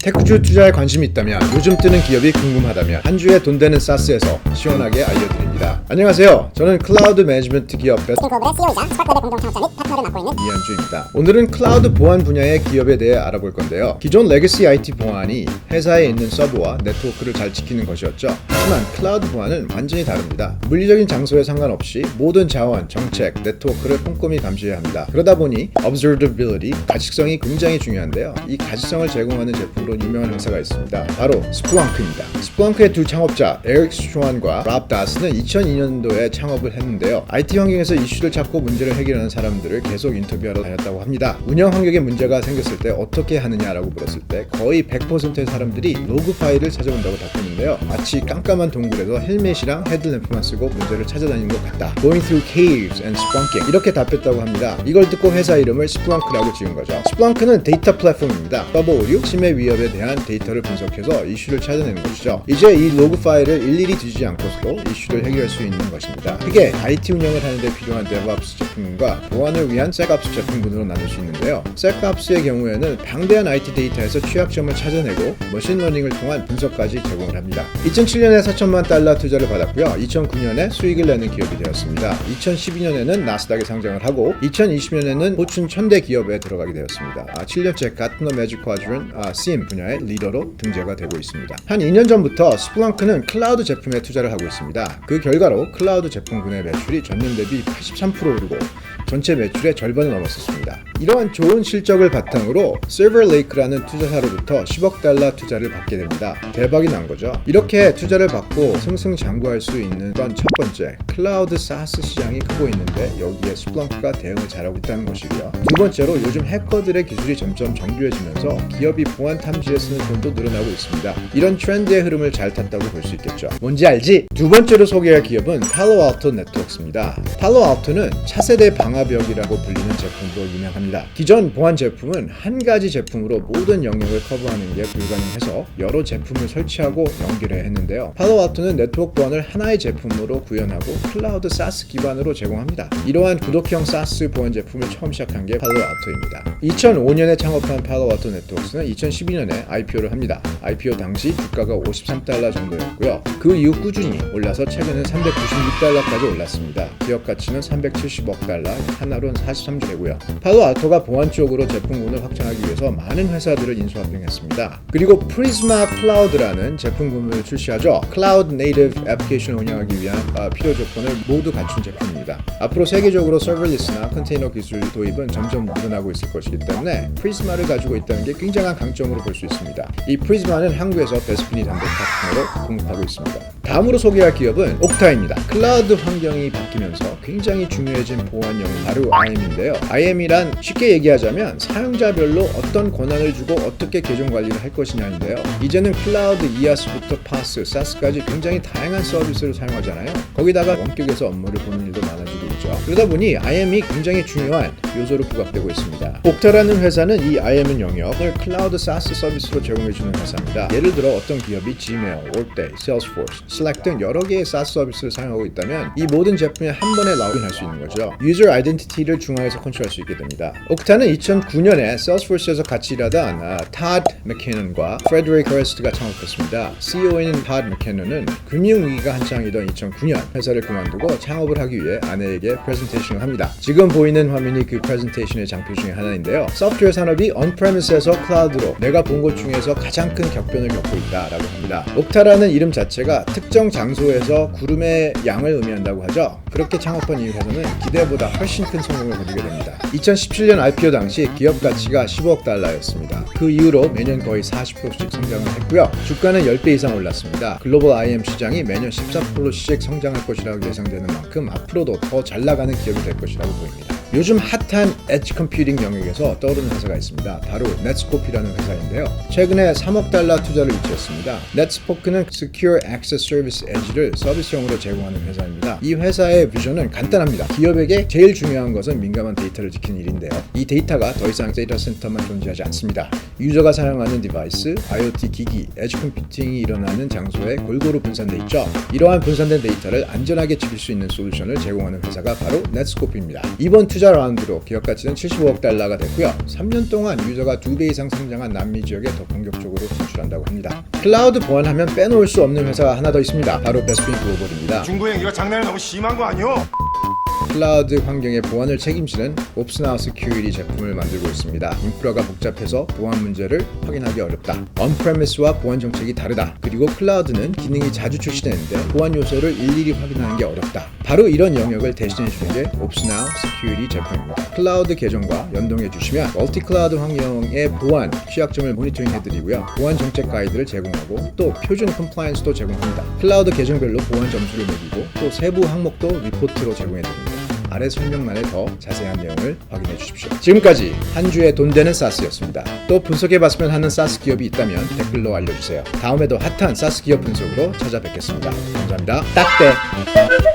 테크주 투자에 관심이 있다면, 요즘 뜨는 기업이 궁금하다면 한 주에 돈 되는 사스에서 시원하게 알려드립니다. 안녕하세요. 저는 클라우드 매니지먼트 기업 베스트클로벌의 CEO이자 스파클럽의 공동 창업자 및 파트너를 맡고 있는 이현주입니다. 오늘은 클라우드 보안 분야의 기업에 대해 알아볼 건데요. 기존 레거시 IT 보안이 회사에 있는 서버와 네트워크를 잘 지키는 것이었죠. 하지만 클라우드 보안은 완전히 다릅니다. 물리적인 장소에 상관없이 모든 자원, 정책, 네트워크를 꼼꼼히 감시해야 합니다. 그러다 보니 observability, 가시성이 굉장히 중요한데요. 이 가시성을 제공하는 제품으로 유명한 회사가 있습니다. 바로 스플렁크입니다. 스플렁크의 두 창업자 에릭 슈완과 랍 다스는 2002년도에 창업을 했는데요. IT 환경에서 이슈를 찾고 문제를 해결하는 사람들을 계속 인터뷰하러 다녔다고 합니다. 운영 환경에 문제가 생겼을 때 어떻게 하느냐라고 물었을 때 거의 100%의 사람들이 로그 파일을 찾아온다고 답했는데요. 마치 깜깜한 동굴에서 헬멧이랑 헤드램프만 쓰고 문제를 찾아다니는 것 같다. Going through caves and spelunking, 이렇게 답했다고 합니다. 이걸 듣고 회사 이름을 스플렁크라고 지은 거죠. 스플렁크는 데이터 플랫폼입니다. 서버 오류, 침해 위협에 대한 데이터를 분석해서 이슈를 찾아내는 것이죠. 이제 이 로그 파일을 일일이 뒤지지 않고서도 이슈를 해결할 수 있는 것입니다. 크게 IT 운영을 하는데 필요한 DevOps 제품과 보안을 위한 SecOps 제품군으로 나눌 수 있는데요. SecOps의 경우에는 방대한 IT 데이터에서 취약점을 찾아내고 머신러닝을 통한 분석까지 제공을 합니다. 2007년에 $4,000만 투자를 받았고요. 2009년에 수익을 내는 기업이 되었습니다. 2012년에는 나스닥에 상장을 하고 2020년에는 포춘 1000대 기업에 들어가게 되었습니다. 7년째 가트너 매직 쿼드런트 SIEM 분야의 리더로 등재가 되고 있습니다. 한 2년 전부터 스플렁크는 클라우드 제품에 투자를 하고 있습니다. 그 결과로 클라우드 제품군의 매출이 전년 대비 83% 오르고 전체 매출의 절반을 넘었었습니다. 이러한 좋은 실적을 바탕으로 실버레이크라는 투자사로부터 $10억 투자를 받게 됩니다. 대박이 난 거죠. 이렇게 투자를 받고 승승장구할 수 있는 건 첫 번째, 클라우드 사스 시장이 크고 있는데 여기에 스플렁크가 대응을 잘하고 있다는 것이고요. 두 번째로 요즘 해커들의 기술이 점점 정교해지면서 기업이 보안 탐지에 쓰는 돈도 늘어나고 있습니다. 이런 트렌드의 흐름을 잘 탔다고 볼 수 있겠죠. 뭔지 알지? 두 번째로 소개할 기업은 팔로알토 네트워크입니다. 팔로알토는 차세대 방화벽이라고 불리는 제품으로 유명합니다. 기존 보안 제품은 한 가지 제품으로 모든 영역을 커버하는 게 불가능해서 여러 제품을 설치하고 연결해야 했는데요. 팔로알토는 네트워크 보안을 하나의 제품으로 구현하고 클라우드 사스 기반으로 제공합니다. 이러한 구독형 사스 보안 제품을 처음 시작한 게 팔로알토입니다. 2005년에 창업한 팔로알토 네트워크는 2012년에 IPO를 합니다. IPO 당시 주가가 $53 정도였고요. 그 이후 꾸준히 올라서 최근에 $396까지 올랐습니다. 기업 가치는 $370억, 하나로는 43주이고요. 팔로알토가 보안 쪽으로 제품군을 확장하기 위해서 많은 회사들을 인수합병했습니다. 그리고 프리즈마 클라우드라는 제품군을 출시하죠. 클라우드 네이티브 애플리케이션을 운영하기 위한 필요 조건을 모두 갖춘 제품입니다. 앞으로 세계적으로 서버리스나 컨테이너 기술 도입은 점점 늘어나고 있을 것이기 때문에 프리즈마를 가지고 있다는 게 굉장한 강점으로 볼 수 있습니다. 이 프리즈마는 한국에서 베스핀이 단독 파트너로 공급하고 있습니다. 다음으로 소개할 기업은 옥타입니다. 클라우드 환경이 바뀌면서 굉장히 중요해진 보안 영역, 바로 IAM인데요. IAM이란 쉽게 얘기하자면 사용자별로 어떤 권한을 주고 어떻게 계정 관리를 할 것이냐인데요. 이제는 클라우드 IaaS부터 PaaS, SaaS까지 굉장히 다양한 서비스를 사용하잖아요. 거기다가 원격에서 업무를 보는 일도 많아지고 있죠. 그러다 보니 IAM이 굉장히 중요한 요소로 부각되고 있습니다. 옥타라는 회사는 이 IAM 영역을 클라우드 SaaS 서비스로 제공해주는 회사입니다. 예를 들어 어떤 기업이 Gmail, Workday, Salesforce, Slack 등 여러 개의 SaaS 서비스를 사용하고 있다면 이 모든 제품에 한 번에 로그인할 수 있는 거죠. 유저 아이덴티티를 중앙에서 컨트롤할 수 있게 됩니다. 옥타는 2009년에 Salesforce에서 같이 일하던 Todd McKinnon과 Frederick Hurst가 창업했습니다. CEO인 Todd McKinnon은 금융위기가 한창이던 2009년 회사를 그만두고 창업을 하기 위해 아내에게 프레젠테이션을 합니다. 지금 보이는 화면이 그 프레젠테이션의 장표 중에 하나인데요. 소프트웨어 산업이 on-premise에서 클라우드로 내가 본 것 중에서 가장 큰 격변을 겪고 있다라고 합니다. 옥타라는 이름 자체가 특정 장소에서 구름의 양을 의미한다고 하죠. 그렇게 창업한 이 회사는 기대보다 훨씬 큰 성공을 거두게 됩니다. 2017년 IPO 당시 기업 가치가 $15억 그 이후로 매년 거의 40%씩 성장을 했고요. 주가는 10배 이상 올랐습니다. 글로벌 IAM 시장이 매년 14%씩 성장할 것이라고 예상되는 만큼 앞으로도 더 잘 나가는 기업이 될 것이라고 보입니다. 요즘 핫한 엣지 컴퓨팅 영역에서 떠오르는 회사가 있습니다. 바로 넷스코피라는 회사인데요. 최근에 $3억 투자를 유치했습니다. 넷스포크는 Secure Access Service Edge를 서비스용으로 제공하는 회사입니다. 이 회사의 비전은 간단합니다. 기업에게 제일 중요한 것은 민감한 데이터를 지키는 일인데요. 이 데이터가 더 이상 데이터 센터만 존재하지 않습니다. 유저가 사용하는 디바이스, IoT 기기, 엣지 컴퓨팅이 일어나는 장소에 골고루 분산돼 있죠. 이러한 분산된 데이터를 안전하게 지킬 수 있는 솔루션을 제공하는 회사가 바로 넷스코피입니다. 이번 투자 투자 라운드로 기업 가치는 75억 달러가 됐고요. 3년 동안 유저가 2배 이상 성장한 남미 지역에 더 공격적으로 진출한다고 합니다. 클라우드 보안하면 빼놓을 수 없는 회사가 하나 더 있습니다. 바로 베스핀 글로벌입니다. 중국 행위가 장난이 너무 심한 거 아니오? 클라우드 환경의 보안을 책임지는 옵스나우 시큐리티 제품을 만들고 있습니다. 인프라가 복잡해서 보안 문제를 확인하기 어렵다. 언프레미스와 보안 정책이 다르다. 그리고 클라우드는 기능이 자주 출시되는데 보안 요소를 일일이 확인하는 게 어렵다. 바로 이런 영역을 대신해 주는 게 옵스나우 시큐리티 제품입니다. 클라우드 계정과 연동해 주시면 멀티 클라우드 환경의 보안 취약점을 모니터링 해드리고요. 보안 정책 가이드를 제공하고 또 표준 컴플라이언스도 제공합니다. 클라우드 계정별로 보안 점수를 매기고 또 세부 항목도 리포트로 제공해 드립니다. 아래 설명란에 더 자세한 내용을 확인해 주십시오. 지금까지 한 주에 돈 되는 사스였습니다. 또 분석해봤으면 하는 사스 기업이 있다면 댓글로 알려주세요. 다음에도 핫한 사스 기업 분석으로 찾아뵙겠습니다. 감사합니다. 딱대!